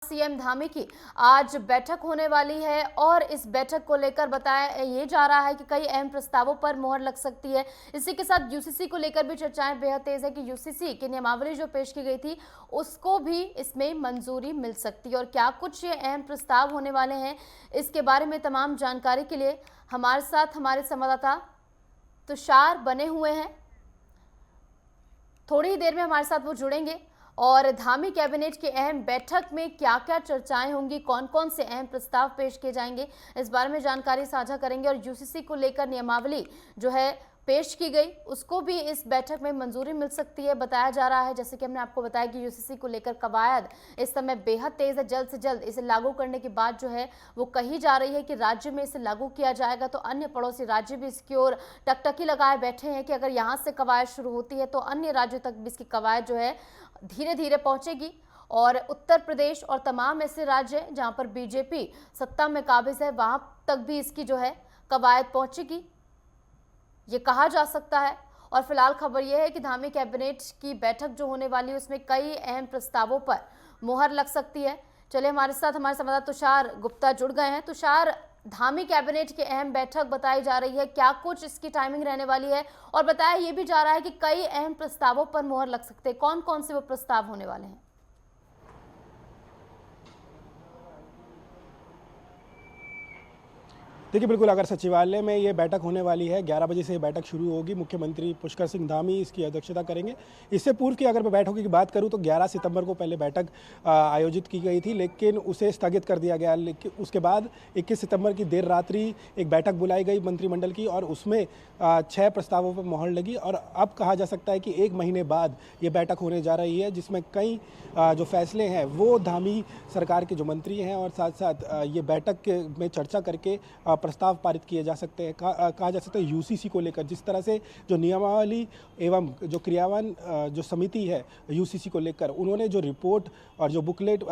CM Dhami की आज बैठक होने वाली है और इस बैठक को लेकर बताया ये जा रहा है कि कई अहम प्रस्तावों पर मोहर लग सकती है। इसी के साथ यूसीसी को लेकर भी चर्चाएं बेहद तेज है कि यूसीसी की नियमावली जो पेश की गई थी उसको भी इसमें मंजूरी मिल सकती है। और क्या कुछ ये अहम प्रस्ताव होने वाले हैं, इसके बारे में तमाम जानकारी के लिए हमारे साथ हमारे संवाददाता तुषार बने हुए हैं। थोड़ी ही देर में हमारे साथ वो जुड़ेंगे और धामी कैबिनेट की अहम बैठक में क्या क्या चर्चाएं होंगी, कौन कौन से अहम प्रस्ताव पेश किए जाएंगे, इस बारे में जानकारी साझा करेंगे। और यूसीसी को लेकर नियमावली जो है पेश की गई उसको भी इस बैठक में मंजूरी मिल सकती है बताया जा रहा है। जैसे कि हमने आपको बताया कि यूसीसी को लेकर कवायद इस समय बेहद तेज है। जल्द से जल्द इसे लागू करने की बात जो है वो कही जा रही है कि राज्य में इसे लागू किया जाएगा तो अन्य पड़ोसी राज्य भी इसकी ओर टकटकी लगाए बैठे हैं कि अगर यहाँ से कवायद शुरू होती है तो अन्य राज्यों तक भी इसकी कवायद जो है धीरे धीरे पहुंचेगी। और उत्तर प्रदेश और तमाम ऐसे राज्य जहां पर बीजेपी सत्ता में काबिज है वहां तक भी इसकी जो है कवायद पहुंचेगी, ये कहा जा सकता है। और फिलहाल खबर यह है कि धामी कैबिनेट की बैठक जो होने वाली है उसमें कई अहम प्रस्तावों पर मुहर लग सकती है। चलिए हमारे साथ हमारे संवाददाता तुषार गुप्ता जुड़ गए हैं। तुषार, धामी कैबिनेट की अहम बैठक बताई जा रही है, क्या कुछ इसकी टाइमिंग रहने वाली है? और बताया यह भी जा रहा है कि कई अहम प्रस्तावों पर मुहर लग सकते हैं, कौन कौन से वो प्रस्ताव होने वाले हैं? देखिए, बिल्कुल अगर सचिवालय में ये बैठक होने वाली है, 11 बजे से ये बैठक शुरू होगी। मुख्यमंत्री पुष्कर सिंह धामी इसकी अध्यक्षता करेंगे। इससे पूर्व की अगर मैं बैठकों की बात करूं तो 11 सितंबर को पहले बैठक आयोजित की गई थी, लेकिन उसे स्थगित कर दिया गया। लेकिन उसके बाद 21 सितंबर की देर रात्रि एक बैठक बुलाई गई मंत्रिमंडल की और उसमें 6 प्रस्तावों पर मोहर लगी। और अब कहा जा सकता है कि 1 महीने बाद ये बैठक होने जा रही है, जिसमें कई जो फैसले हैं वो धामी सरकार के जो मंत्री हैं और साथ साथ ये बैठक में चर्चा करके प्रस्ताव पारित किए जा सकते हैं। कहा जा सकता है यूसीसी को लेकर जिस तरह से जो नियमावली एवं जो क्रियान्वयन जो समिति है यूसीसी को लेकर, उन्होंने जो रिपोर्ट और जो बुकलेट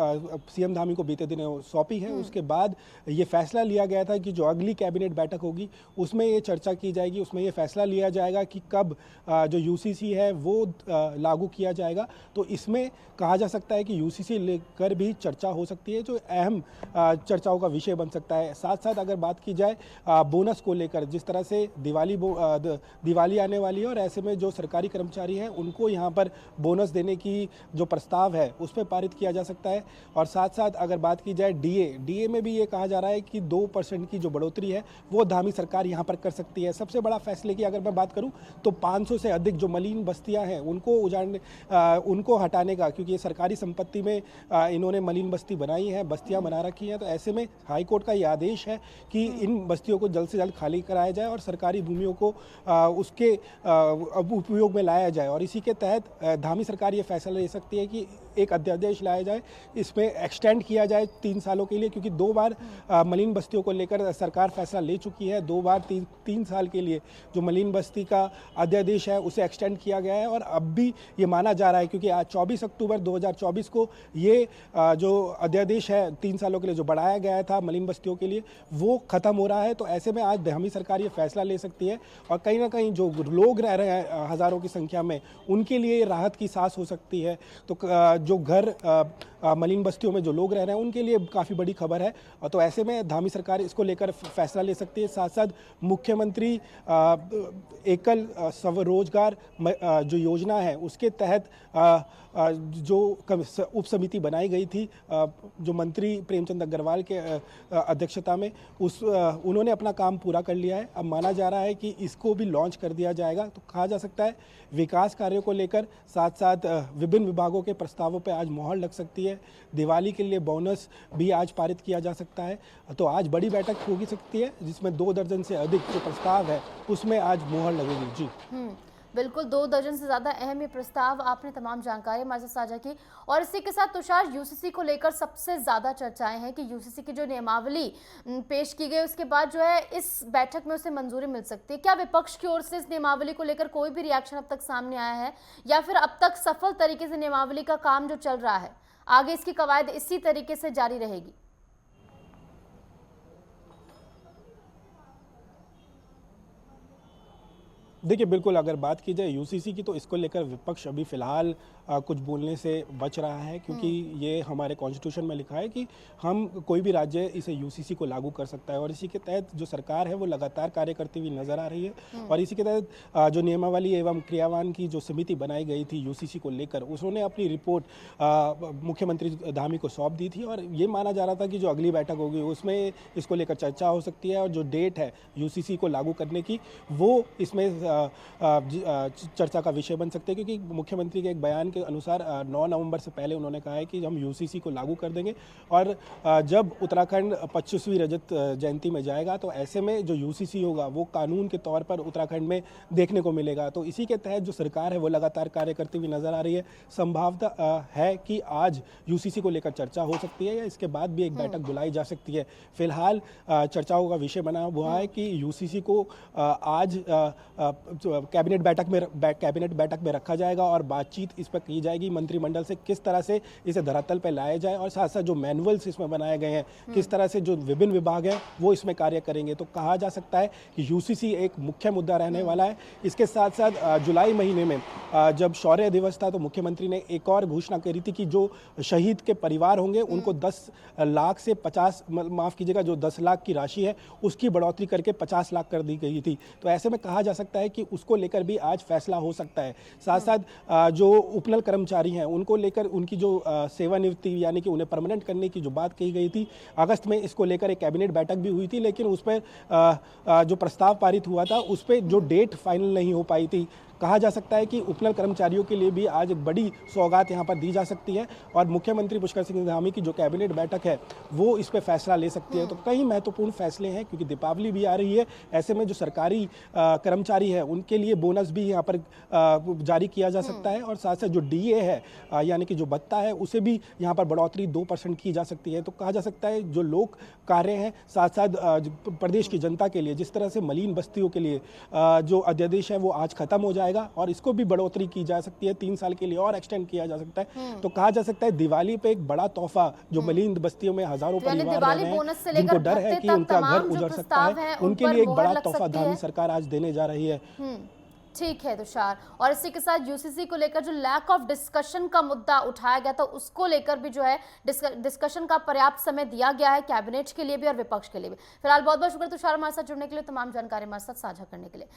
सीएम धामी को बीते दिनों सौंपी है, उसके बाद ये फैसला लिया गया था कि जो अगली कैबिनेट बैठक होगी उसमें ये चर्चा की जाएगी, उसमें ये फैसला लिया जाएगा कि कब जो यूसीसी है वो लागू किया जाएगा। तो इसमें कहा जा सकता है कि यूसीसी लेकर भी चर्चा हो सकती है, जो अहम चर्चाओं का विषय बन सकता है। साथ साथ अगर बात की जाए बोनस को लेकर, जिस तरह से दिवाली आने वाली है और ऐसे में जो सरकारी कर्मचारी हैं उनको यहाँ पर बोनस देने की जो प्रस्ताव है उस पर पारित किया जा सकता है। और साथ साथ अगर बात की जाए डीए में भी ये कहा जा रहा है कि 2% की जो बढ़ोतरी है वो धामी सरकार यहाँ पर कर सकती है। सबसे बड़ा फैसले की अगर मैं बात करूँ तो 500 से अधिक जो मलिन बस्तियाँ हैं उनको हटाने का, क्योंकि ये सरकारी संपत्ति में इन्होंने मलिन बस्ती बनाई है, बस्तियाँ बना रखी हैं। तो ऐसे में हाईकोर्ट का ये आदेश है कि इन बस्तियों को जल्द से जल्द खाली कराया जाए और सरकारी भूमियों को उसके उपयोग में लाया जाए। और इसी के तहत धामी सरकार ये फैसला ले सकती है कि एक अध्यादेश लाया जाए, इसमें एक्सटेंड किया जाए 3 सालों के लिए, क्योंकि 2 बार मलिन बस्तियों को लेकर सरकार फैसला ले चुकी है। 2 बार 3 साल के लिए जो मलिन बस्ती का अध्यादेश है उसे एक्सटेंड किया गया है। और अब भी ये माना जा रहा है, क्योंकि आज 24 अक्टूबर 2024 को ये जो अध्यादेश है 3 सालों के लिए जो बढ़ाया गया था मलिन बस्तियों के लिए, वो खत्म हो रहा है। तो ऐसे में आज धामी सरकार ये फैसला ले सकती है और कहीं ना कहीं जो लोग रह रहे हैं हजारों की संख्या में, उनके लिए राहत की सांस हो सकती है। तो जो घर मलिन बस्तियों में जो लोग रह रहे हैं उनके लिए काफ़ी बड़ी खबर है। तो ऐसे में धामी सरकार इसको लेकर फैसला ले सकती है। साथ साथ मुख्यमंत्री एकल स्वरोजगार जो योजना है उसके तहत जो उप समिति बनाई गई थी जो मंत्री प्रेमचंद अग्रवाल के अध्यक्षता में, उन्होंने अपना काम पूरा कर लिया है। अब माना जा रहा है कि इसको भी लॉन्च कर दिया जाएगा। तो कहा जा सकता है विकास कार्यों को लेकर साथ साथ विभिन्न विभागों के प्रस्तावों पर आज मोहर लग सकती है। दिवाली के लिए बोनस भी आज पारित किया जा सकता है। तो आज बड़ी बैठक हो सकती है जिसमें 2 दर्जन से अधिक जो प्रस्ताव है उसमें आज मोहर लगेगी। जी बिल्कुल, 2 दर्जन से ज़्यादा अहम ये प्रस्ताव, आपने तमाम जानकारी हमारे साथ साझा की। और इसी के साथ तुषार, यूसीसी को लेकर सबसे ज़्यादा चर्चाएं हैं कि यूसीसी की जो नियमावली पेश की गई उसके बाद जो है इस बैठक में उसे मंजूरी मिल सकती है। क्या विपक्ष की ओर से इस नियमावली को लेकर कोई भी रिएक्शन अब तक सामने आया है, या फिर अब तक सफल तरीके से नियमावली का काम जो चल रहा है आगे इसकी कवायद इसी तरीके से जारी रहेगी? देखिए, बिल्कुल अगर बात की जाए यूसीसी की, तो इसको लेकर विपक्ष अभी फ़िलहाल कुछ बोलने से बच रहा है, क्योंकि ये हमारे कॉन्स्टिट्यूशन में लिखा है कि हम कोई भी राज्य इसे यूसीसी को लागू कर सकता है, और इसी के तहत जो सरकार है वो लगातार कार्य करती हुई नज़र आ रही है। और इसी के तहत जो नियमावली एवं क्रियान्वयन की जो समिति बनाई गई थी यूसीसी को लेकर, उसने अपनी रिपोर्ट मुख्यमंत्री धामी को सौंप दी थी, और ये माना जा रहा था कि जो अगली बैठक होगी उसमें इसको लेकर चर्चा हो सकती है, और जो डेट है यूसीसी को लागू करने की वो इसमें चर्चा का विषय बन सकते हैं, क्योंकि मुख्यमंत्री के एक बयान के अनुसार 9 नवंबर से पहले उन्होंने कहा है कि हम यूसीसी को लागू कर देंगे, और जब उत्तराखंड 25वीं रजत जयंती में जाएगा तो ऐसे में जो यूसीसी होगा वो कानून के तौर पर उत्तराखंड में देखने को मिलेगा। तो इसी के तहत जो सरकार है वो लगातार कार्य करती हुई नजर आ रही है। संभावना है कि आज यूसीसी को लेकर चर्चा हो सकती है, या इसके बाद भी एक बैठक बुलाई जा सकती है। फिलहाल चर्चाओं का विषय बना हुआ है कि यूसीसी को आज कैबिनेट बैठक में रखा जाएगा, और बातचीत इस पर की जाएगी मंत्रिमंडल से, किस तरह से इसे धरातल पर लाया जाए, और साथ साथ जो मैनुअल्स इसमें बनाए गए हैं किस तरह से जो विभिन्न विभाग हैं वो इसमें कार्य करेंगे। तो कहा जा सकता है कि यूसीसी एक मुख्य मुद्दा रहने वाला है। इसके साथ साथ जुलाई महीने में जब शौर्य दिवस था तो मुख्यमंत्री ने एक और घोषणा करी थी कि जो शहीद के परिवार होंगे उनको 10 लाख से 50, माफ़ कीजिएगा, जो 10 लाख की राशि है उसकी बढ़ोतरी करके 50 लाख कर दी गई थी। तो ऐसे में कहा जा सकता है कि उसको लेकर भी आज फैसला हो सकता है। साथ साथ जो उपनल कर्मचारी हैं उनको लेकर उनकी जो सेवानिवृत्ति यानी कि उन्हें परमानेंट करने की जो बात कही गई थी, अगस्त में इसको लेकर एक कैबिनेट बैठक भी हुई थी, लेकिन उस पर जो प्रस्ताव पारित हुआ था उस पर जो डेट फाइनल नहीं हो पाई थी। कहा जा सकता है कि उपनल कर्मचारियों के लिए भी आज एक बड़ी सौगात यहां पर दी जा सकती है, और मुख्यमंत्री पुष्कर सिंह धामी की जो कैबिनेट बैठक है वो इस पर फैसला ले सकती है। तो कई महत्वपूर्ण फैसले हैं, क्योंकि दीपावली भी आ रही है। ऐसे में जो सरकारी कर्मचारी है उनके लिए बोनस भी यहाँ पर जारी किया जा सकता है, और साथ साथ जो डीए है यानी कि जो भत्ता है उसे भी यहाँ पर बढ़ोतरी 2% की जा सकती है। तो कहा जा सकता है जो लोक कार्य हैं, साथ साथ प्रदेश की जनता के लिए जिस तरह से मलिन बस्तियों के लिए जो अध्यादेश है वो आज खत्म हो जाएगा, और इसको भी बढ़ोतरी की जा सकती है, 3 साल के लिए और एक्सटेंड किया जा सकता है। तो कहा जा सकता है दिवाली पे एक बड़ा तोहफा जो मलिन बस्तियों में हजारों परिवार रह रहे हैं, जिनको डर है कि उनका घर उजड़ सकता है, उनके लिए एक बड़ा तोहफा धामी सरकार आज देने जा रही है। ठीक है तुषार, और इसी के साथ यूसीसी को लेकर जो लैक ऑफ डिस्कशन का मुद्दा उठाया गया था उसको लेकर भी जो है डिस्कशन का पर्याप्त समय दिया गया है कैबिनेट के लिए भी और विपक्ष के लिए भी। फिलहाल बहुत बहुत शुक्रिया तुषार हमारे साथ जुड़ने के लिए, तमाम जानकारी हमारे साथ साझा करने के लिए।